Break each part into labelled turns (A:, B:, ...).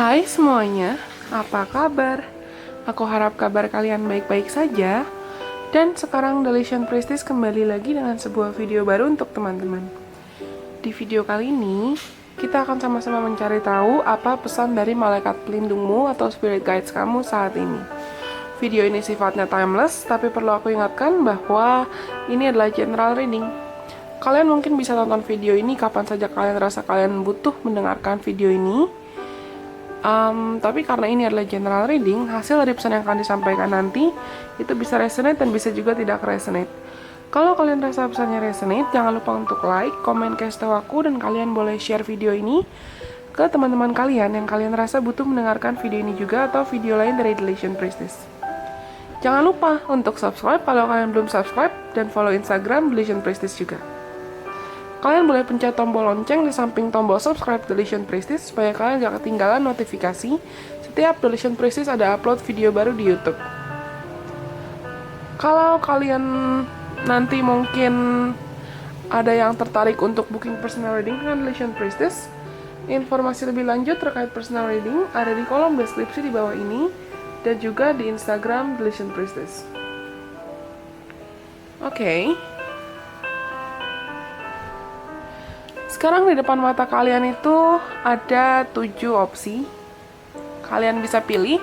A: Hai semuanya, apa kabar? Aku harap kabar kalian baik-baik saja. Dan sekarang Deletion Prestige kembali lagi dengan sebuah video baru untuk teman-teman. Di video kali ini, kita akan sama-sama mencari tahu apa pesan dari malaikat pelindungmu atau spirit guides kamu saat ini. Video ini sifatnya timeless, tapi perlu aku ingatkan bahwa ini adalah general reading. Kalian mungkin bisa tonton video ini kapan saja kalian rasa kalian butuh mendengarkan video ini. Tapi karena ini adalah general reading, hasil dari pesan yang akan disampaikan nanti itu bisa resonate dan bisa juga tidak resonate. Kalau kalian rasa pesannya resonate, jangan lupa untuk like, komen, kasih tahu aku, dan kalian boleh share video ini ke teman-teman kalian yang kalian rasa butuh mendengarkan video ini juga atau video lain dari Deletion Prestige. Jangan lupa untuk subscribe kalau kalian belum subscribe dan follow Instagram Deletion Prestige juga. Kalian boleh pencet tombol lonceng di samping tombol subscribe Deletion Prestige supaya kalian gak ketinggalan notifikasi setiap Deletion Prestige ada upload video baru di YouTube. Kalau kalian nanti mungkin ada yang tertarik untuk booking personal reading dengan Deletion Prestige, informasi lebih lanjut terkait personal reading ada di kolom deskripsi di bawah ini dan juga di Instagram Deletion Prestige. Oke. Sekarang di depan mata kalian itu ada 7 opsi. Kalian bisa pilih.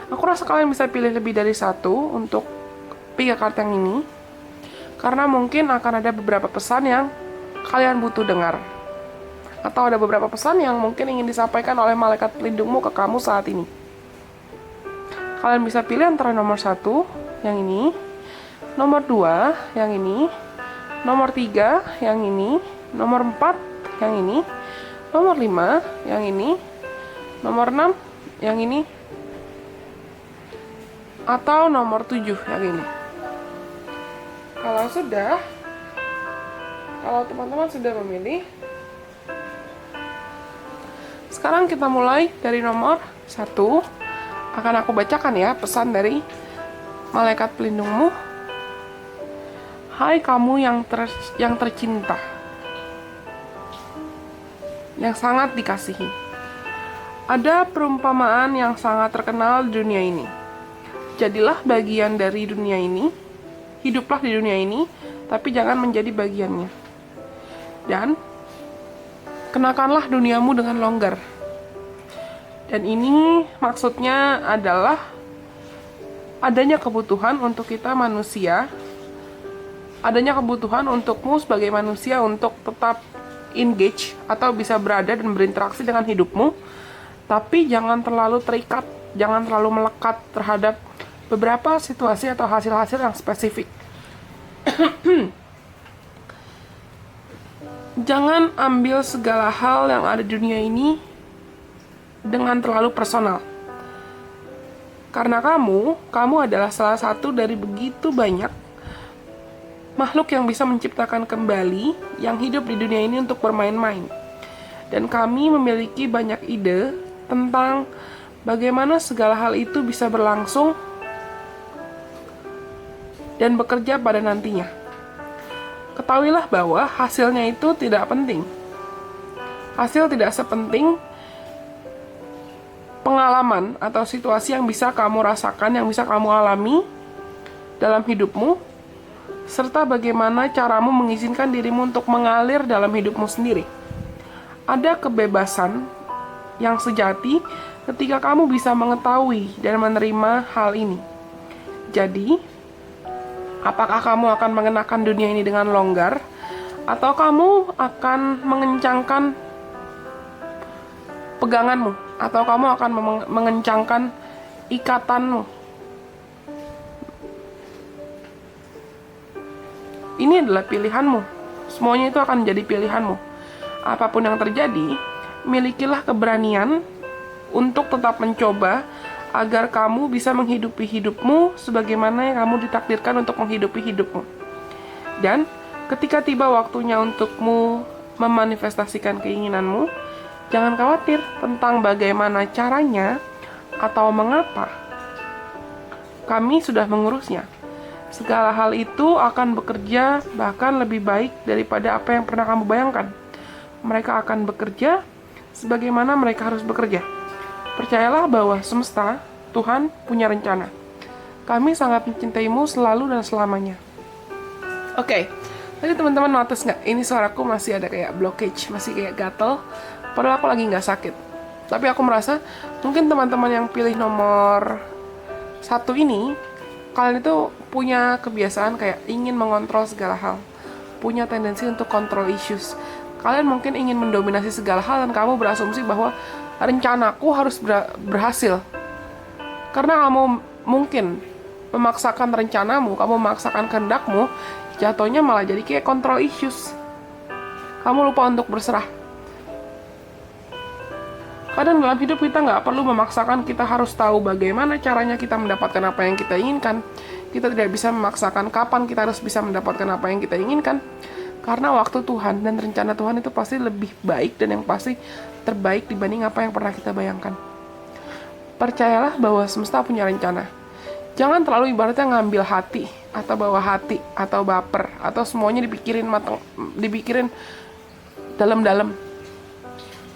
A: Aku rasa kalian bisa pilih lebih dari satu untuk pick card yang ini. Karena mungkin akan ada beberapa pesan yang kalian butuh dengar. Atau ada beberapa pesan yang mungkin ingin disampaikan oleh malaikat pelindungmu ke kamu saat ini. Kalian bisa pilih antara nomor 1, yang ini, nomor 2, yang ini, nomor 3, yang ini, nomor 4, yang ini, nomor 5, yang ini, nomor 6, yang ini, atau nomor 7, yang ini. Kalau teman-teman sudah memilih, sekarang kita mulai dari nomor 1. Akan aku bacakan ya pesan dari malaikat pelindungmu. Hai kamu yang tercinta, yang sangat dikasihi. Ada perumpamaan yang sangat terkenal di dunia ini. Jadilah bagian dari dunia ini, hiduplah di dunia ini, tapi jangan menjadi bagiannya. Dan kenakanlah duniamu dengan longgar. Dan ini maksudnya adalah adanya kebutuhan untuk kita manusia, adanya kebutuhan untukmu sebagai manusia untuk tetap engage atau bisa berada dan berinteraksi dengan hidupmu, tapi jangan terlalu terikat, jangan terlalu melekat terhadap beberapa situasi atau hasil-hasil yang spesifik. Jangan ambil segala hal yang ada di dunia ini dengan terlalu personal. Karena kamu adalah salah satu dari begitu banyak makhluk yang bisa menciptakan kembali yang hidup di dunia ini untuk bermain-main. Dan kami memiliki banyak ide tentang bagaimana segala hal itu bisa berlangsung dan bekerja pada nantinya. Ketahuilah bahwa hasilnya itu tidak penting. Hasil tidak sepenting pengalaman atau situasi yang bisa kamu rasakan, yang bisa kamu alami dalam hidupmu, serta bagaimana caramu mengizinkan dirimu untuk mengalir dalam hidupmu sendiri. Ada kebebasan yang sejati ketika kamu bisa mengetahui dan menerima hal ini. Jadi, apakah kamu akan mengenakan dunia ini dengan longgar, atau kamu akan mengencangkan peganganmu, atau kamu akan mengencangkan ikatanmu? Ini adalah pilihanmu. Semuanya itu akan menjadi pilihanmu. Apapun yang terjadi, milikilah keberanian untuk tetap mencoba agar kamu bisa menghidupi hidupmu sebagaimana yang kamu ditakdirkan untuk menghidupi hidupmu. Dan ketika tiba waktunya untukmu memanifestasikan keinginanmu, jangan khawatir tentang bagaimana caranya atau mengapa. Kami sudah mengurusnya. Segala hal itu akan bekerja bahkan lebih baik daripada apa yang pernah kamu bayangkan. Mereka akan bekerja sebagaimana mereka harus bekerja. Percayalah bahwa semesta, Tuhan punya rencana. Kami sangat mencintaimu selalu dan selamanya. Oke, tadi teman-teman notice nggak? Ini suaraku masih ada kayak blockage, masih kayak gatel. Padahal aku lagi nggak sakit. Tapi aku merasa mungkin teman-teman yang pilih nomor 1 ini, kalian itu punya kebiasaan kayak ingin mengontrol segala hal. Punya tendensi untuk control issues. Kalian mungkin ingin mendominasi segala hal dan kamu berasumsi bahwa rencanaku harus berhasil. Karena kamu mungkin memaksakan rencanamu, kamu memaksakan kehendakmu, jatuhnya malah jadi kayak control issues. Kamu lupa untuk berserah. Kadang dalam hidup kita nggak perlu memaksakan, kita harus tahu bagaimana caranya kita mendapatkan apa yang kita inginkan. Kita tidak bisa memaksakan kapan kita harus bisa mendapatkan apa yang kita inginkan. Karena waktu Tuhan dan rencana Tuhan itu pasti lebih baik dan yang pasti terbaik dibanding apa yang pernah kita bayangkan. Percayalah bahwa semesta punya rencana. Jangan terlalu ibaratnya ngambil hati, atau bawa hati, atau baper, atau semuanya dipikirin matang, dipikirin dalam-dalam.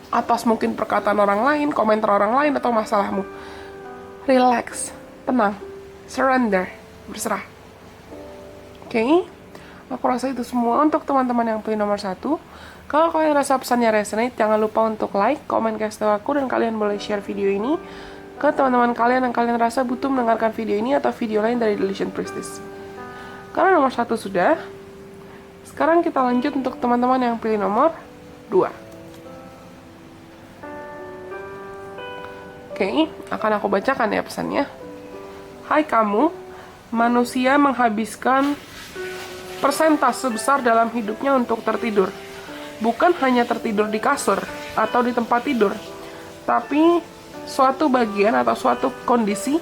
A: Atas mungkin perkataan orang lain, komentar orang lain, atau masalahmu. Relax, tenang, surrender, berserah. Oke, aku rasa itu semua untuk teman-teman yang pilih nomor 1. Kalau kalian rasa pesannya resonate, jangan lupa untuk like, komen, kasih tahu aku, dan kalian boleh share video ini ke teman-teman kalian yang kalian rasa butuh mendengarkan video ini atau video lain dari Delusion Priestess. Karena nomor 1 sudah, sekarang kita lanjut untuk teman-teman yang pilih nomor 2. Oke, akan aku bacakan ya pesannya. Hai kamu, manusia menghabiskan persentase besar dalam hidupnya untuk tertidur. Bukan hanya tertidur di kasur atau di tempat tidur, tapi suatu bagian atau suatu kondisi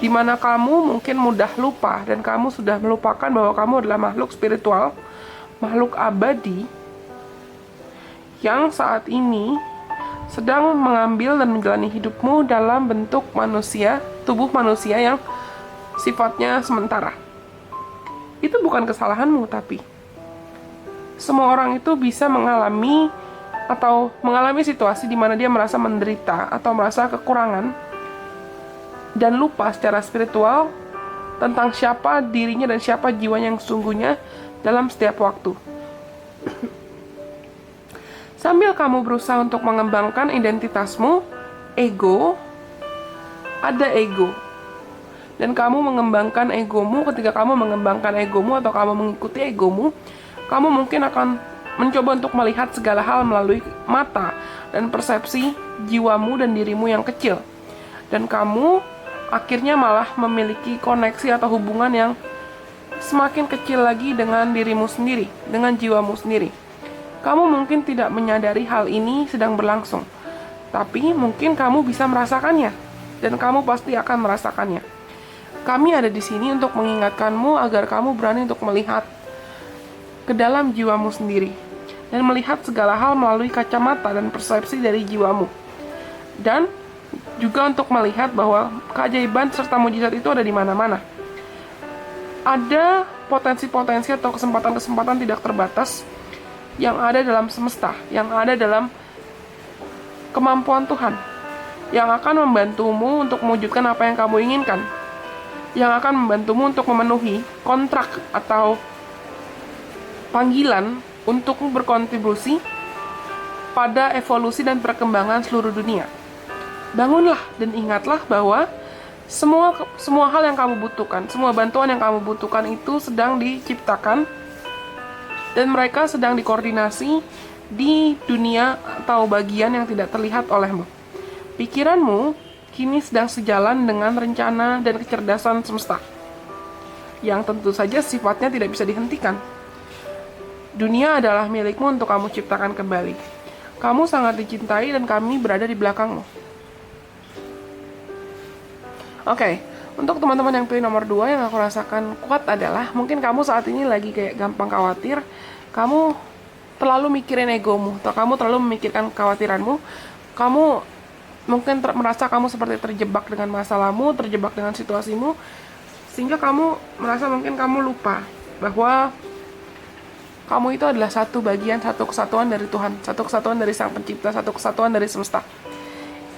A: di mana kamu mungkin mudah lupa dan kamu sudah melupakan bahwa kamu adalah makhluk spiritual, makhluk abadi yang saat ini sedang mengambil dan menjalani hidupmu dalam bentuk manusia, tubuh manusia yang sifatnya sementara. Itu bukan kesalahanmu, tapi semua orang itu bisa mengalami situasi di mana dia merasa menderita atau merasa kekurangan dan lupa secara spiritual tentang siapa dirinya dan siapa jiwanya yang sesungguhnya dalam setiap waktu. Sambil kamu berusaha untuk mengembangkan identitasmu, ada ego. Dan kamu mengembangkan egomu, ketika kamu mengembangkan egomu atau kamu mengikuti egomu, kamu mungkin akan mencoba untuk melihat segala hal melalui mata dan persepsi jiwamu dan dirimu yang kecil. Dan kamu akhirnya malah memiliki koneksi atau hubungan yang semakin kecil lagi dengan dirimu sendiri, dengan jiwamu sendiri. Kamu mungkin tidak menyadari hal ini sedang berlangsung, tapi mungkin kamu bisa merasakannya, dan kamu pasti akan merasakannya. Kami ada di sini untuk mengingatkanmu agar kamu berani untuk melihat ke dalam jiwamu sendiri dan melihat segala hal melalui kacamata dan persepsi dari jiwamu. Dan juga untuk melihat bahwa keajaiban serta mujizat itu ada di mana-mana. Ada potensi-potensi atau kesempatan-kesempatan tidak terbatas yang ada dalam semesta, yang ada dalam kemampuan Tuhan, yang akan membantumu untuk mewujudkan apa yang kamu inginkan, yang akan membantumu untuk memenuhi kontrak atau panggilan untuk berkontribusi pada evolusi dan perkembangan seluruh dunia. Bangunlah dan ingatlah bahwa semua hal yang kamu butuhkan, semua bantuan yang kamu butuhkan itu sedang diciptakan dan mereka sedang dikoordinasi di dunia atau bagian yang tidak terlihat olehmu. Pikiranmu kini sedang sejalan dengan rencana dan kecerdasan semesta, yang tentu saja sifatnya tidak bisa dihentikan. Dunia adalah milikmu untuk kamu ciptakan kembali. Kamu sangat dicintai dan kami berada di belakangmu. Oke, untuk teman-teman yang pilih nomor 2 yang aku rasakan kuat adalah mungkin kamu saat ini lagi kayak gampang khawatir, kamu terlalu mikirin egomu, atau kamu terlalu memikirkan kekhawatiranmu, kamu mungkin merasa kamu seperti terjebak dengan masalahmu, terjebak dengan situasimu, sehingga kamu merasa mungkin kamu lupa bahwa kamu itu adalah satu bagian, satu kesatuan dari Tuhan, satu kesatuan dari Sang Pencipta, satu kesatuan dari semesta.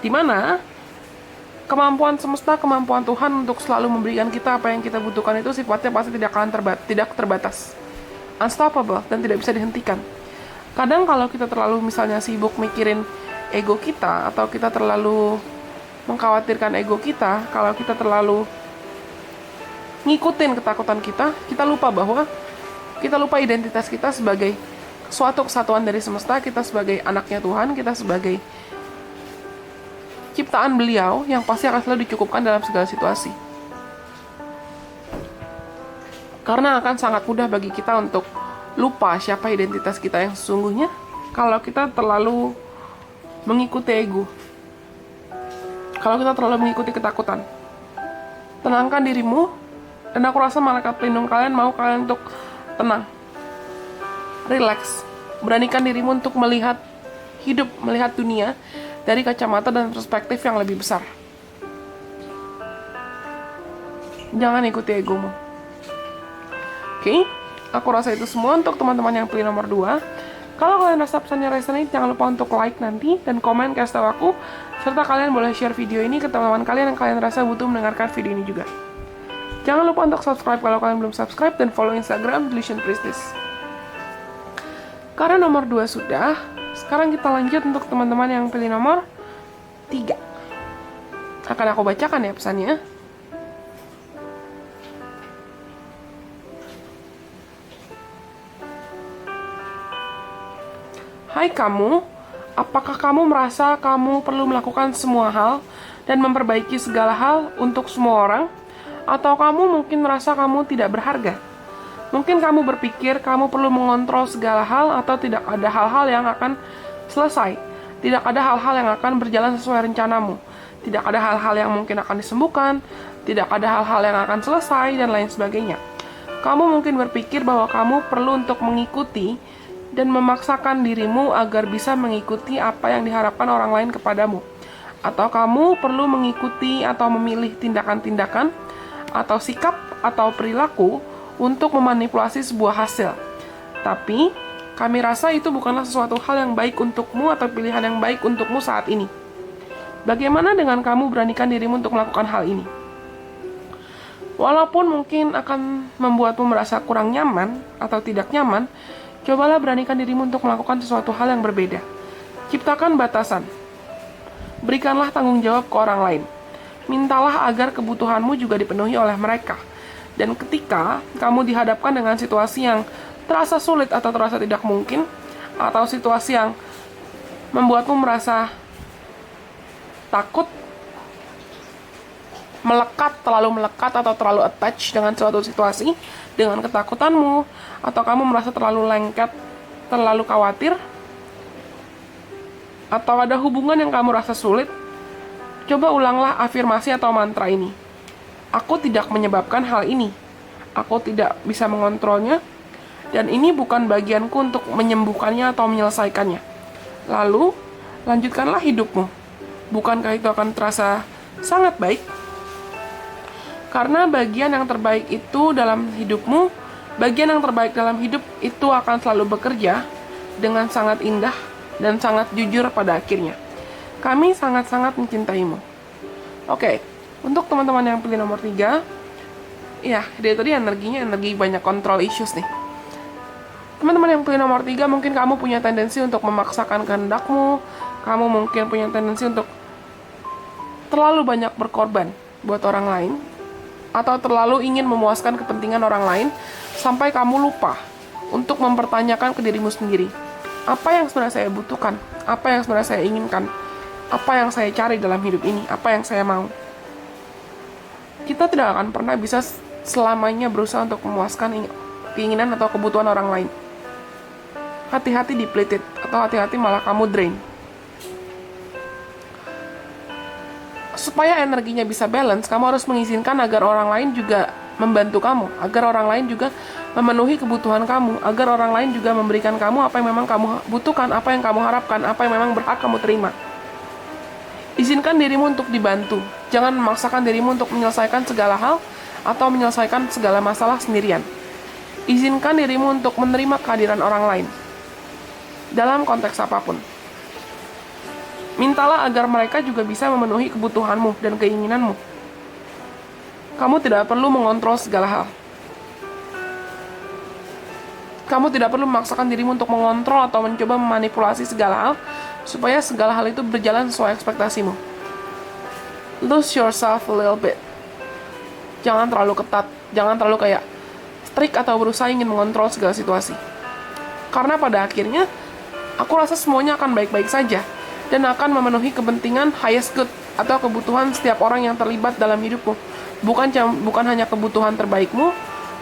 A: Dimana Kemampuan semesta, kemampuan Tuhan untuk selalu memberikan kita apa yang kita butuhkan itu sifatnya pasti tidak terbatas, unstoppable, dan tidak bisa dihentikan. Kadang kalau kita terlalu misalnya sibuk mikirin ego kita, atau kita terlalu mengkhawatirkan ego kita, kalau kita terlalu ngikutin ketakutan kita, kita lupa identitas kita sebagai suatu kesatuan dari semesta, kita sebagai anaknya Tuhan, kita sebagai ciptaan beliau yang pasti akan selalu dicukupkan dalam segala situasi. Karena akan sangat mudah bagi kita untuk lupa siapa identitas kita yang sesungguhnya kalau kita terlalu mengikuti ego, kalau kita terlalu mengikuti ketakutan. Tenangkan dirimu, dan aku rasa malaikat pelindung kalian mau kalian untuk tenang, relax, beranikan dirimu untuk melihat hidup, melihat dunia dari kacamata dan perspektif yang lebih besar. Jangan ikuti egomu. Oke, aku rasa itu semua untuk teman-teman yang pilih nomor 2. Kalau kalian rasa pesannya resonate, jangan lupa untuk like nanti dan komen kasih tahu aku, serta kalian boleh share video ini ke teman-teman kalian yang kalian rasa butuh mendengarkan video ini juga. Jangan lupa untuk subscribe kalau kalian belum subscribe, dan follow Instagram Delusion Priestess. Karena nomor 2 sudah, sekarang kita lanjut untuk teman-teman yang pilih nomor 3. Akan aku bacakan ya pesannya. Hai kamu, apakah kamu merasa kamu perlu melakukan semua hal dan memperbaiki segala hal untuk semua orang? Atau kamu mungkin merasa kamu tidak berharga? Mungkin kamu berpikir kamu perlu mengontrol segala hal, atau tidak ada hal-hal yang akan selesai. Tidak ada hal-hal yang akan berjalan sesuai rencanamu. Tidak ada hal-hal yang mungkin akan disembuhkan. Tidak ada hal-hal yang akan selesai, dan lain sebagainya. Kamu mungkin berpikir bahwa kamu perlu untuk mengikuti dan memaksakan dirimu agar bisa mengikuti apa yang diharapkan orang lain kepadamu. Atau kamu perlu mengikuti atau memilih tindakan-tindakan atau sikap atau perilaku untuk memanipulasi sebuah hasil. Tapi, kami rasa itu bukanlah sesuatu hal yang baik untukmu atau pilihan yang baik untukmu saat ini. Bagaimana dengan kamu beranikan dirimu untuk melakukan hal ini? Walaupun mungkin akan membuatmu merasa kurang nyaman atau tidak nyaman, cobalah beranikan dirimu untuk melakukan sesuatu hal yang berbeda. Ciptakan batasan. Berikanlah tanggung jawab ke orang lain. Mintalah agar kebutuhanmu juga dipenuhi oleh mereka. Dan ketika kamu dihadapkan dengan situasi yang terasa sulit atau terasa tidak mungkin, atau situasi yang membuatmu merasa takut, terlalu melekat atau terlalu attach dengan suatu situasi, dengan ketakutanmu, atau kamu merasa terlalu lengket, terlalu khawatir, atau ada hubungan yang kamu rasa sulit, coba ulanglah afirmasi atau mantra ini. Aku tidak menyebabkan hal ini. Aku tidak bisa mengontrolnya, dan ini bukan bagianku untuk menyembuhkannya atau menyelesaikannya. Lalu, lanjutkanlah hidupmu. Bukankah itu akan terasa sangat baik? Karena bagian yang terbaik dalam hidup itu akan selalu bekerja dengan sangat indah dan sangat jujur pada akhirnya. Kami sangat-sangat mencintaimu. Oke, untuk teman-teman yang pilih nomor 3, ya, dia tadi energi banyak kontrol issues nih. Teman-teman yang pilih nomor 3, mungkin kamu punya tendensi untuk memaksakan kehendakmu, kamu mungkin punya tendensi untuk terlalu banyak berkorban buat orang lain, atau terlalu ingin memuaskan kepentingan orang lain, sampai kamu lupa untuk mempertanyakan ke dirimu sendiri, apa yang sebenarnya saya butuhkan, apa yang sebenarnya saya inginkan, apa yang saya cari dalam hidup ini, apa yang saya mau. Kita tidak akan pernah bisa selamanya berusaha untuk memuaskan keinginan atau kebutuhan orang lain. Hati-hati depleted, atau hati-hati malah kamu drain. Supaya energinya bisa balance, kamu harus mengizinkan agar orang lain juga membantu kamu, agar orang lain juga memenuhi kebutuhan kamu, agar orang lain juga memberikan kamu apa yang memang kamu butuhkan, apa yang kamu harapkan, apa yang memang berhak kamu terima. Izinkan dirimu untuk dibantu. Jangan memaksakan dirimu untuk menyelesaikan segala hal atau menyelesaikan segala masalah sendirian. Izinkan dirimu untuk menerima kehadiran orang lain dalam konteks apapun. Mintalah agar mereka juga bisa memenuhi kebutuhanmu dan keinginanmu. Kamu tidak perlu mengontrol segala hal. Kamu tidak perlu memaksakan dirimu untuk mengontrol atau mencoba memanipulasi segala hal supaya segala hal itu berjalan sesuai ekspektasimu. Lose yourself a little bit. Jangan terlalu ketat, jangan terlalu kayak strict atau berusaha ingin mengontrol segala situasi. Karena pada akhirnya, aku rasa semuanya akan baik-baik saja dan akan memenuhi kepentingan highest good atau kebutuhan setiap orang yang terlibat dalam hidupmu. Bukan hanya kebutuhan terbaikmu,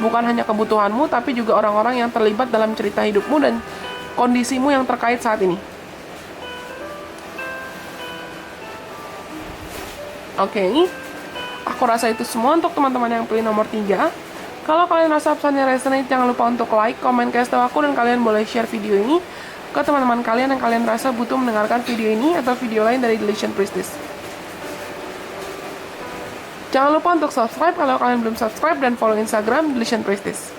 A: bukan hanya kebutuhanmu, tapi juga orang-orang yang terlibat dalam cerita hidupmu dan kondisimu yang terkait saat ini. Oke, aku rasa itu semua untuk teman-teman yang pilih nomor 3. Kalau kalian rasa pesannya resonate, jangan lupa untuk like, komen, kasih tahu aku, dan kalian boleh share video ini ke teman-teman kalian yang kalian rasa butuh mendengarkan video ini atau video lain dari Deletion Priestess. Jangan lupa untuk subscribe kalau kalian belum subscribe dan follow Instagram Deletion Priestess.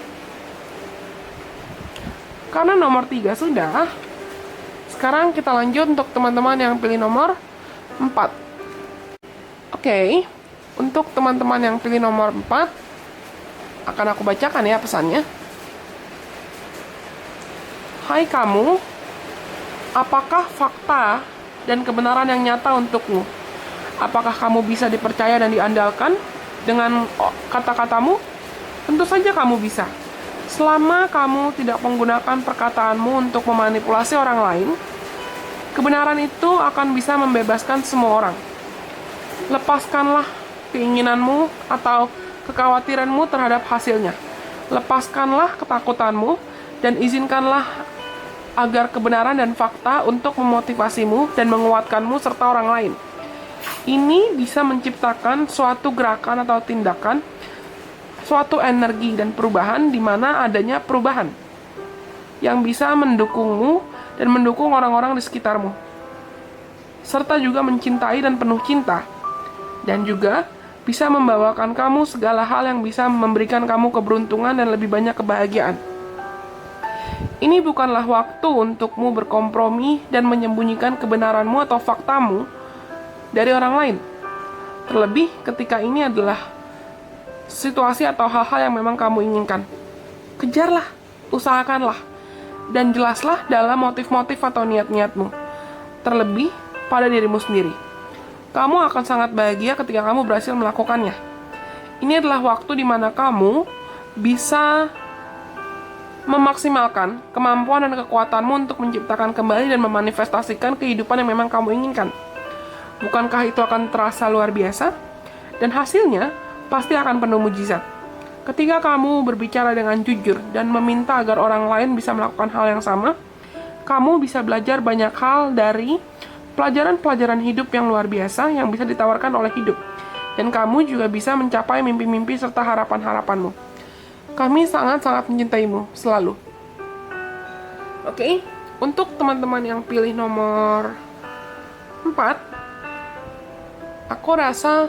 A: Karena nomor 3 sudah, sekarang kita lanjut untuk teman-teman yang pilih nomor 4. Oke, untuk teman-teman yang pilih nomor 4, akan aku bacakan ya pesannya. Hai kamu, apakah fakta dan kebenaran yang nyata untukmu? Apakah kamu bisa dipercaya dan diandalkan dengan kata-katamu? Tentu saja kamu bisa. Selama kamu tidak menggunakan perkataanmu untuk memanipulasi orang lain, kebenaran itu akan bisa membebaskan semua orang. Lepaskanlah keinginanmu atau kekhawatiranmu terhadap hasilnya. Lepaskanlah ketakutanmu dan izinkanlah agar kebenaran dan fakta untuk memotivasimu dan menguatkanmu serta orang lain. Ini bisa menciptakan suatu gerakan atau tindakan, suatu energi dan perubahan di mana adanya perubahan yang bisa mendukungmu dan mendukung orang-orang di sekitarmu, serta juga mencintai dan penuh cinta, dan juga bisa membawakan kamu segala hal yang bisa memberikan kamu keberuntungan dan lebih banyak kebahagiaan. Ini bukanlah waktu untukmu berkompromi dan menyembunyikan kebenaranmu atau faktamu dari orang lain. Terlebih ketika ini adalah situasi atau hal-hal yang memang kamu inginkan. Kejarlah, usahakanlah, dan jelaslah dalam motif-motif atau niat-niatmu. Terlebih pada dirimu sendiri. Kamu akan sangat bahagia ketika kamu berhasil melakukannya. Ini adalah waktu di mana kamu bisa memaksimalkan kemampuan dan kekuatanmu untuk menciptakan kembali dan memanifestasikan kehidupan yang memang kamu inginkan. Bukankah itu akan terasa luar biasa? Dan hasilnya pasti akan penuh mujizat. Ketika kamu berbicara dengan jujur dan meminta agar orang lain bisa melakukan hal yang sama, kamu bisa belajar banyak hal dari pelajaran-pelajaran hidup yang luar biasa yang bisa ditawarkan oleh hidup. Dan kamu juga bisa mencapai mimpi-mimpi serta harapan-harapanmu. Kami sangat-sangat mencintaimu selalu. Oke, untuk teman-teman yang pilih nomor 4, Aku rasa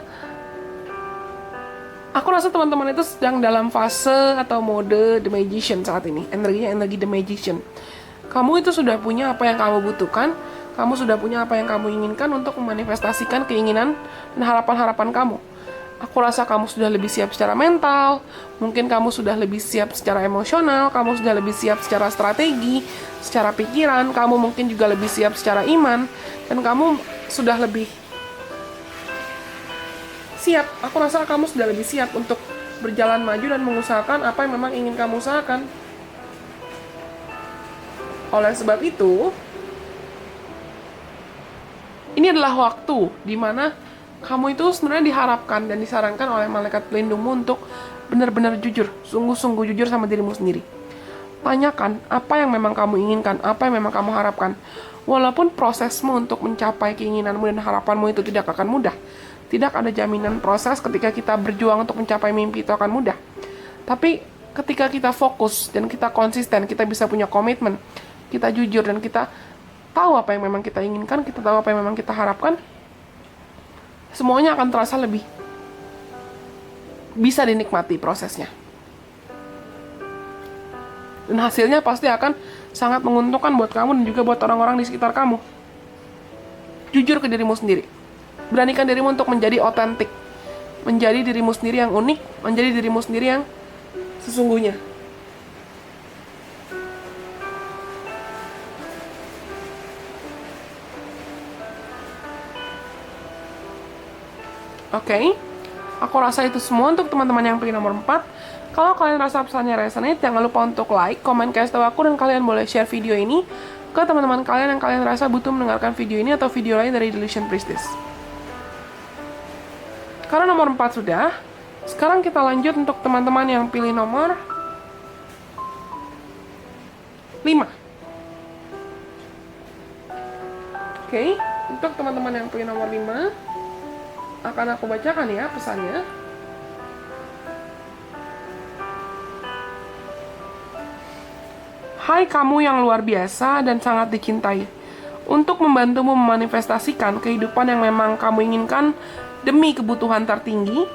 A: teman-teman itu sedang dalam fase atau mode The Magician saat ini. Energinya energi The Magician. Kamu itu sudah punya apa yang kamu butuhkan. Kamu sudah punya apa yang kamu inginkan untuk memanifestasikan keinginan dan harapan-harapan kamu. Aku rasa kamu sudah lebih siap secara mental. Mungkin kamu sudah lebih siap secara emosional. Kamu sudah lebih siap secara strategi, secara pikiran. Kamu mungkin juga lebih siap secara iman. Dan kamu sudah lebih siap. Aku rasa kamu sudah lebih siap untuk berjalan maju dan mengusahakan apa yang memang ingin kamu usahakan. Oleh sebab itu, ini adalah waktu di mana kamu itu sebenarnya diharapkan dan disarankan oleh malaikat pelindungmu untuk benar-benar jujur, sungguh-sungguh jujur sama dirimu sendiri. Tanyakan apa yang memang kamu inginkan, apa yang memang kamu harapkan. Walaupun prosesmu untuk mencapai keinginanmu dan harapanmu itu tidak akan mudah. Tidak ada jaminan proses ketika kita berjuang untuk mencapai mimpi itu akan mudah. Tapi ketika kita fokus dan kita konsisten, kita bisa punya komitmen, kita jujur dan kita tahu apa yang memang kita inginkan, kita tahu apa yang memang kita harapkan, semuanya akan terasa lebih bisa dinikmati prosesnya. Dan hasilnya pasti akan sangat menguntungkan buat kamu dan juga buat orang-orang di sekitar kamu. jujur ke dirimu sendiri. Beranikan dirimu untuk menjadi otentik. Menjadi dirimu sendiri yang unik, menjadi dirimu sendiri yang sesungguhnya. Oke, aku rasa itu semua untuk teman-teman yang pilih nomor 4. Kalau kalian rasa pesannya resonate, jangan lupa untuk like, komen, kasih tahu aku, dan kalian boleh share video ini ke teman-teman kalian yang kalian rasa butuh mendengarkan video ini atau video lain dari Delusion Priestess. Karena nomor 4 sudah, sekarang kita lanjut untuk teman-teman yang pilih nomor 5. Oke, untuk teman-teman yang pilih nomor 5, akan aku bacakan ya pesannya. Hai kamu yang luar biasa dan sangat dicintai. Untuk membantumu memanifestasikan kehidupan yang memang kamu inginkan demi kebutuhan tertinggi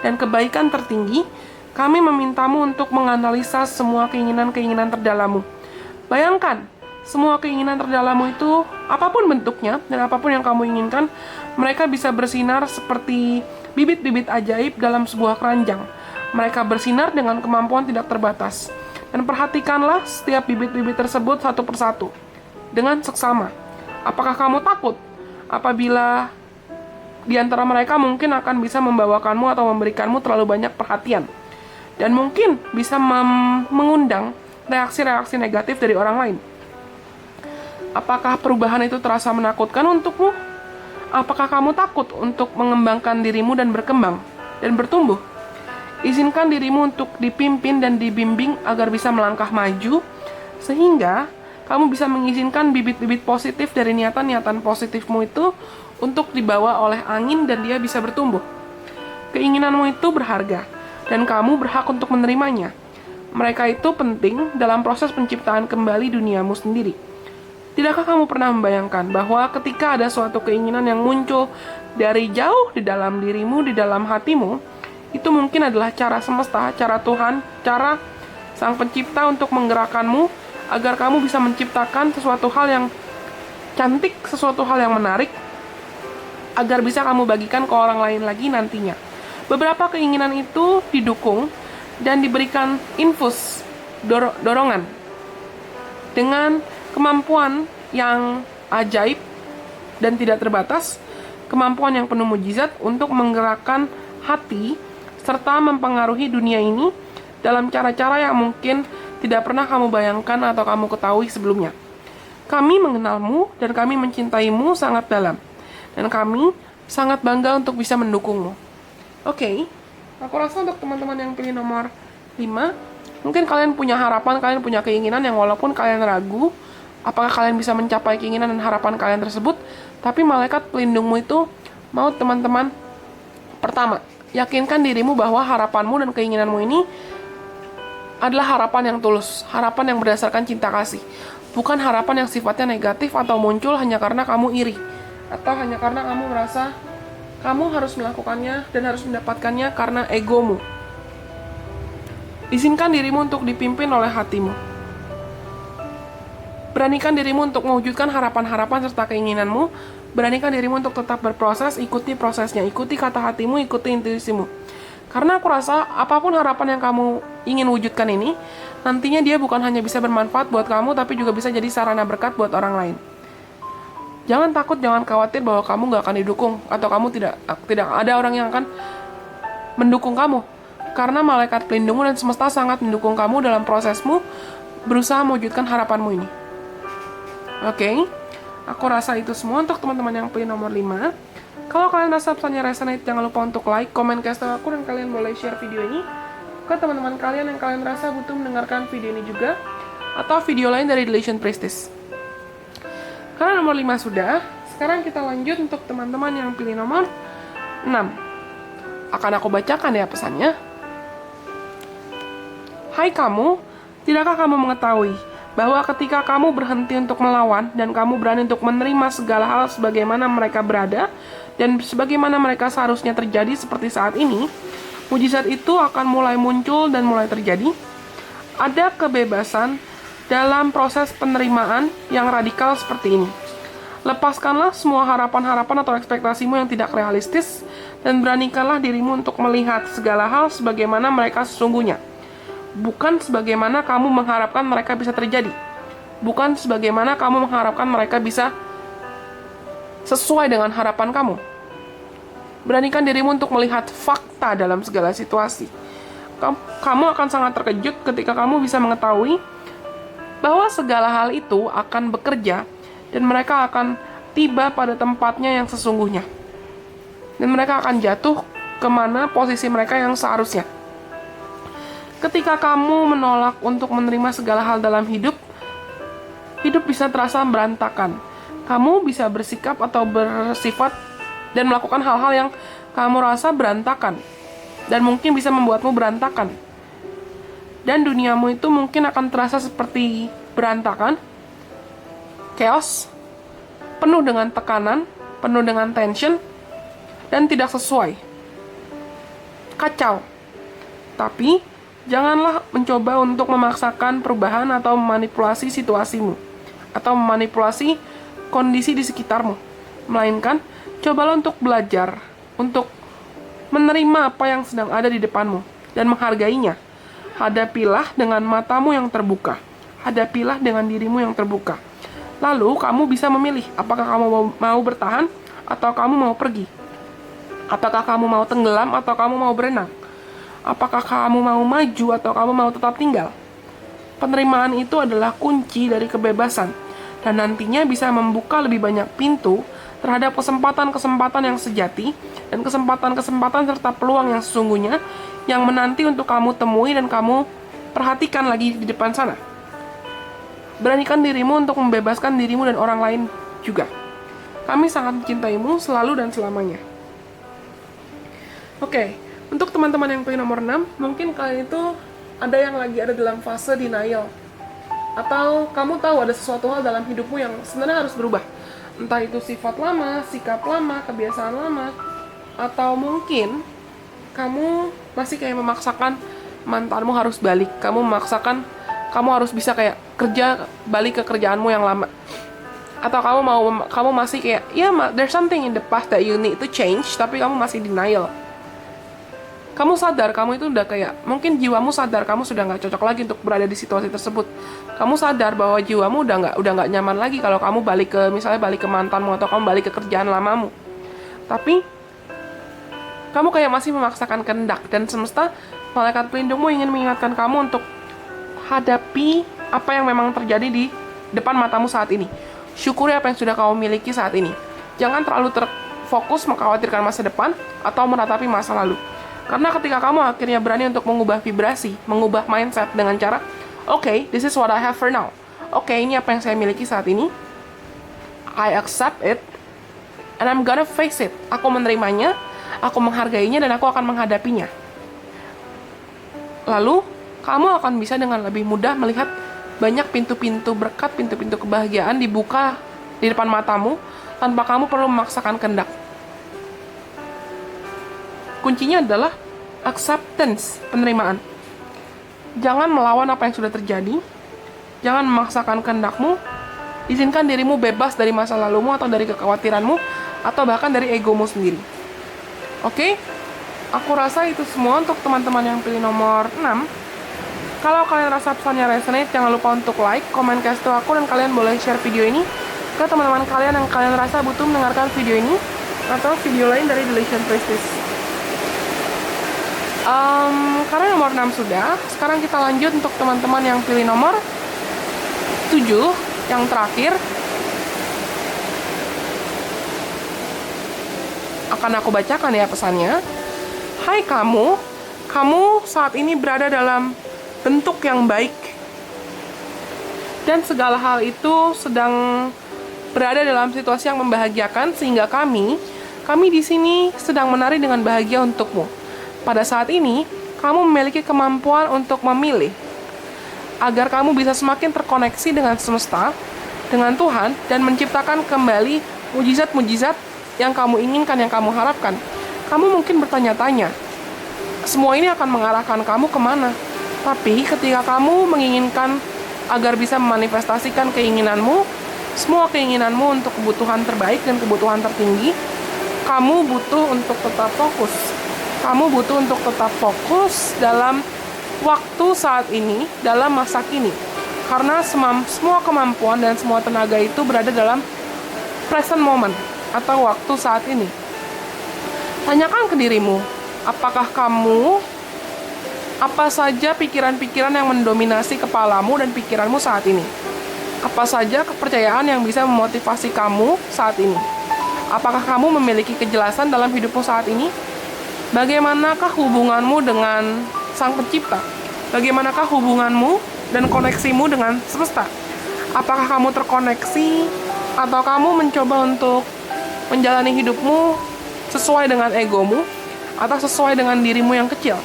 A: dan kebaikan tertinggi, kami memintamu untuk menganalisa semua keinginan-keinginan terdalammu. Bayangkan, semua keinginan terdalammu itu, apapun bentuknya dan apapun yang kamu inginkan, mereka bisa bersinar seperti bibit-bibit ajaib dalam sebuah keranjang. Mereka bersinar dengan kemampuan tidak terbatas. Dan perhatikanlah setiap bibit-bibit tersebut satu persatu dengan seksama. Apakah kamu takut apabila di antara mereka mungkin akan bisa membawakanmu atau memberikanmu terlalu banyak perhatian? Dan mungkin bisa mengundang reaksi-reaksi negatif dari orang lain. Apakah perubahan itu terasa menakutkan untukmu? Apakah kamu takut untuk mengembangkan dirimu dan berkembang dan bertumbuh? Izinkan dirimu untuk dipimpin dan dibimbing agar bisa melangkah maju, sehingga kamu bisa mengizinkan bibit-bibit positif dari niatan-niatan positifmu itu untuk dibawa oleh angin dan dia bisa bertumbuh. Keinginanmu itu berharga, dan kamu berhak untuk menerimanya. Mereka itu penting dalam proses penciptaan kembali duniamu sendiri. Tidakkah kamu pernah membayangkan bahwa ketika ada suatu keinginan yang muncul dari jauh di dalam dirimu, di dalam hatimu, itu mungkin adalah cara semesta, cara Tuhan, cara Sang Pencipta untuk menggerakkanmu agar kamu bisa menciptakan sesuatu hal yang cantik, sesuatu hal yang menarik, agar bisa kamu bagikan ke orang lain lagi nantinya. Beberapa keinginan itu didukung dan diberikan infus, dorongan, dengan kemampuan yang ajaib dan tidak terbatas, kemampuan yang penuh mujizat untuk menggerakkan hati serta mempengaruhi dunia ini dalam cara-cara yang mungkin tidak pernah kamu bayangkan atau kamu ketahui sebelumnya. Kami mengenalmu dan kami mencintaimu sangat dalam. Dan kami sangat bangga untuk bisa mendukungmu. Oke, aku rasa untuk teman-teman yang pilih nomor 5, mungkin kalian punya harapan, kalian punya keinginan yang walaupun kalian ragu, apakah kalian bisa mencapai keinginan dan harapan kalian tersebut, tapi malaikat pelindungmu itu mau teman-teman, pertama, yakinkan dirimu bahwa harapanmu dan keinginanmu ini adalah harapan yang tulus, harapan yang berdasarkan cinta kasih. Bukan harapan yang sifatnya negatif atau muncul hanya karena kamu iri, atau hanya karena kamu merasa kamu harus melakukannya dan harus mendapatkannya karena egomu. Izinkan dirimu untuk dipimpin oleh hatimu. Beranikan dirimu untuk mewujudkan harapan-harapan serta keinginanmu. Beranikan dirimu untuk tetap berproses, ikuti prosesnya, ikuti kata hatimu, ikuti intuisimu. Karena aku rasa apapun harapan yang kamu ingin wujudkan ini, nantinya dia bukan hanya bisa bermanfaat buat kamu, tapi juga bisa jadi sarana berkat buat orang lain. Jangan takut, jangan khawatir bahwa kamu gak akan didukung, atau kamu tidak ada orang yang akan mendukung kamu. Karena malaikat pelindungmu dan semesta sangat mendukung kamu dalam prosesmu berusaha mewujudkan harapanmu ini. Oke, aku rasa itu semua untuk teman-teman yang pilih nomor 5. Kalau kalian rasa pesannya resonate, jangan lupa untuk like, komen, kasih tahu aku, dan kalian boleh share video ini ke teman-teman kalian yang kalian rasa butuh mendengarkan video ini juga, atau video lain dari Delusion Priestess. Karena nomor 5 sudah, sekarang kita lanjut untuk teman-teman yang pilih nomor 6. Akan aku bacakan ya pesannya. Hai kamu, tidakkah kamu mengetahui bahwa ketika kamu berhenti untuk melawan dan kamu berani untuk menerima segala hal sebagaimana mereka berada dan sebagaimana mereka seharusnya terjadi seperti saat ini, mujizat itu akan mulai muncul dan mulai terjadi. Ada kebebasan dalam proses penerimaan yang radikal seperti ini. Lepaskanlah semua harapan-harapan atau ekspektasimu yang tidak realistis, dan beranikanlah dirimu untuk melihat segala hal sebagaimana mereka sesungguhnya. Bukan sebagaimana kamu mengharapkan mereka bisa terjadi. Bukan sebagaimana kamu mengharapkan mereka bisa sesuai dengan harapan kamu. Beranikan dirimu untuk melihat fakta dalam segala situasi. Kamu akan sangat terkejut ketika kamu bisa mengetahui bahwa segala hal itu akan bekerja dan mereka akan tiba pada tempatnya yang sesungguhnya. Dan mereka akan jatuh kemana posisi mereka yang seharusnya. Ketika kamu menolak untuk menerima segala hal dalam hidup, hidup bisa terasa berantakan. Kamu bisa bersikap atau bersifat dan melakukan hal-hal yang kamu rasa berantakan. Dan mungkin bisa membuatmu berantakan. Dan duniamu itu mungkin akan terasa seperti berantakan, chaos, penuh dengan tekanan, penuh dengan tension, dan tidak sesuai. Kacau. Tapi, janganlah mencoba untuk memaksakan perubahan atau memanipulasi situasimu, atau memanipulasi kondisi di sekitarmu. Melainkan, cobalah untuk belajar, untuk menerima apa yang sedang ada di depanmu, dan menghargainya. Hadapilah dengan matamu yang terbuka. Hadapilah dengan dirimu yang terbuka. Lalu kamu bisa memilih apakah kamu mau bertahan atau kamu mau pergi. Apakah kamu mau tenggelam atau kamu mau berenang. Apakah kamu mau maju atau kamu mau tetap tinggal. Penerimaan itu adalah kunci dari kebebasan dan nantinya bisa membuka lebih banyak pintu terhadap kesempatan-kesempatan yang sejati dan kesempatan-kesempatan serta peluang yang sesungguhnya yang menanti untuk kamu temui dan kamu perhatikan lagi di depan sana. Beranikan dirimu untuk membebaskan dirimu dan orang lain juga. Kami sangat mencintaimu selalu dan selamanya. Oke, untuk teman-teman yang pilih nomor 6, mungkin kalian itu ada yang lagi ada dalam fase denial. Atau kamu tahu ada sesuatu hal dalam hidupmu yang sebenarnya harus berubah. Entah itu sifat lama, sikap lama, kebiasaan lama, atau mungkin kamu masih kayak memaksakan mantanmu harus balik. Kamu memaksakan kamu harus bisa kayak kerja, balik ke kerjaanmu yang lama. Atau kamu masih kayak, there's something in the past that you need to change, tapi kamu masih denial. Kamu sadar, kamu itu udah kayak, mungkin jiwamu sadar kamu sudah nggak cocok lagi untuk berada di situasi tersebut. Kamu sadar bahwa jiwamu udah nggak nyaman lagi kalau kamu balik ke mantanmu atau kamu balik ke kerjaan lamamu. Tapi kamu kayak masih memaksakan kehendak, dan semesta, malaikat pelindungmu ingin mengingatkan kamu untuk hadapi apa yang memang terjadi di depan matamu saat ini. Syukuri apa yang sudah kamu miliki saat ini. Jangan terlalu terfokus mengkhawatirkan masa depan atau meratapi masa lalu. Karena ketika kamu akhirnya berani untuk mengubah vibrasi, mengubah mindset dengan cara, okay, this is what I have for now. Okay, ini apa yang saya miliki saat ini. I accept it, and I'm gonna face it. Aku menerimanya, aku menghargainya, dan aku akan menghadapinya. Lalu, kamu akan bisa dengan lebih mudah melihat banyak pintu-pintu berkat, pintu-pintu kebahagiaan dibuka di depan matamu tanpa kamu perlu memaksakan kehendak. Kuncinya adalah acceptance, penerimaan. Jangan melawan apa yang sudah terjadi. Jangan memaksakan kehendakmu. Izinkan dirimu bebas dari masa lalumu atau dari kekhawatiranmu atau bahkan dari egomu sendiri. Oke? Aku rasa itu semua untuk teman-teman yang pilih nomor 6. Kalau kalian rasa pesannya resonate, jangan lupa untuk like, komen, kasih tahu aku, dan kalian boleh share video ini ke teman-teman kalian yang kalian rasa butuh mendengarkan video ini atau video lain dari Delicious Priestess. Karena nomor 6 sudah, sekarang kita lanjut untuk teman-teman yang pilih nomor 7, yang terakhir. Akan aku bacakan ya pesannya. Hai kamu saat ini berada dalam bentuk yang baik, dan segala hal itu sedang berada dalam situasi yang membahagiakan, sehingga kami di sini sedang menari dengan bahagia untukmu. Pada saat ini, kamu memiliki kemampuan untuk memilih agar kamu bisa semakin terkoneksi dengan semesta, dengan Tuhan, dan menciptakan kembali mujizat-mujizat yang kamu inginkan, yang kamu harapkan. Kamu mungkin bertanya-tanya, semua ini akan mengarahkan kamu kemana? Tapi ketika kamu menginginkan agar bisa memanifestasikan keinginanmu, semua keinginanmu untuk kebutuhan terbaik dan kebutuhan tertinggi, kamu butuh untuk tetap fokus. Kamu butuh untuk tetap fokus dalam waktu saat ini, dalam masa kini. Karena semua kemampuan dan semua tenaga itu berada dalam present moment atau waktu saat ini. Tanyakan ke dirimu, apakah kamu, apa saja pikiran-pikiran yang mendominasi kepalamu dan pikiranmu saat ini? Apa saja kepercayaan yang bisa memotivasi kamu saat ini? Apakah kamu memiliki kejelasan dalam hidupmu saat ini? Bagaimanakah hubunganmu dengan Sang Pencipta? Bagaimanakah hubunganmu dan koneksimu dengan semesta? Apakah kamu terkoneksi atau kamu mencoba untuk menjalani hidupmu sesuai dengan egomu atau sesuai dengan dirimu yang kecil?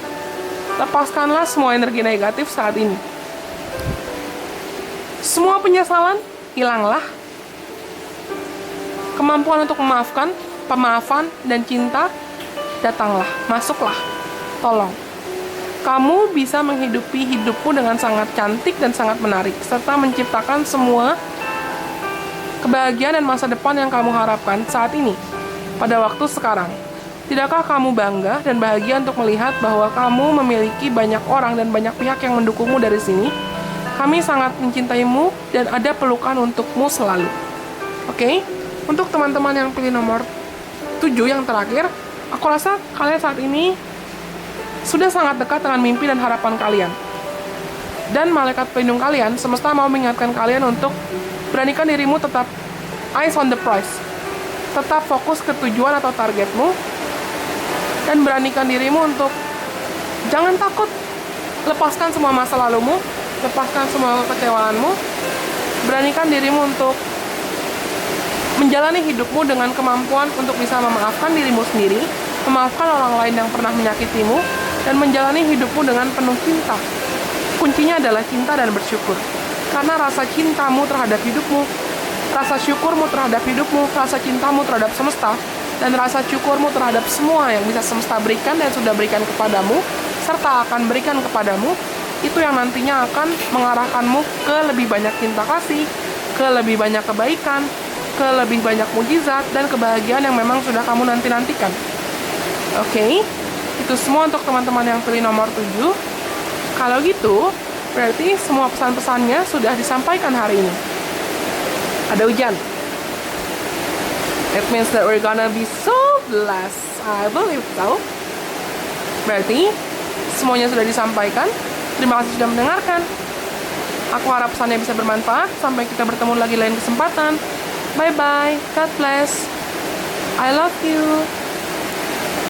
A: Lepaskanlah semua energi negatif saat ini. Semua penyesalan, hilanglah. Kemampuan untuk memaafkan, pemaafan, dan cinta, datanglah, masuklah. Tolong. Kamu bisa menghidupi hidupmu dengan sangat cantik dan sangat menarik, serta menciptakan semua kebahagiaan dan masa depan yang kamu harapkan saat ini, pada waktu sekarang. Tidakkah kamu bangga dan bahagia untuk melihat bahwa kamu memiliki banyak orang dan banyak pihak yang mendukungmu dari sini? Kami sangat mencintaimu dan ada pelukan untukmu selalu. Oke? Untuk teman-teman yang pilih nomor 7 yang terakhir, aku rasa kalian saat ini sudah sangat dekat dengan mimpi dan harapan kalian. Dan malaikat pelindung kalian, semesta mau mengingatkan kalian untuk beranikan dirimu tetap eyes on the prize. Tetap fokus ke tujuan atau targetmu. Dan beranikan dirimu untuk jangan takut. Lepaskan semua masa lalumu. Lepaskan semua kekecewaanmu. Beranikan dirimu untuk menjalani hidupmu dengan kemampuan untuk bisa memaafkan dirimu sendiri, memaafkan orang lain yang pernah menyakitimu, dan menjalani hidupmu dengan penuh cinta. Kuncinya adalah cinta dan bersyukur. Karena rasa cintamu terhadap hidupmu, rasa syukurmu terhadap hidupmu, rasa cintamu terhadap semesta, dan rasa syukurmu terhadap semua yang bisa semesta berikan dan sudah berikan kepadamu, serta akan berikan kepadamu, itu yang nantinya akan mengarahkanmu ke lebih banyak cinta kasih, ke lebih banyak kebaikan, ke lebih banyak mujizat, dan kebahagiaan yang memang sudah kamu nanti-nantikan. Oke? Itu semua untuk teman-teman yang pilih nomor 7. Kalau gitu, berarti semua pesan-pesannya sudah disampaikan hari ini. Ada hujan. It means that we're gonna be so blessed. I believe so. Berarti semuanya sudah disampaikan. Terima kasih sudah mendengarkan. Aku harap pesannya bisa bermanfaat. Sampai kita bertemu lagi lain kesempatan. Bye-bye. God bless. I love you.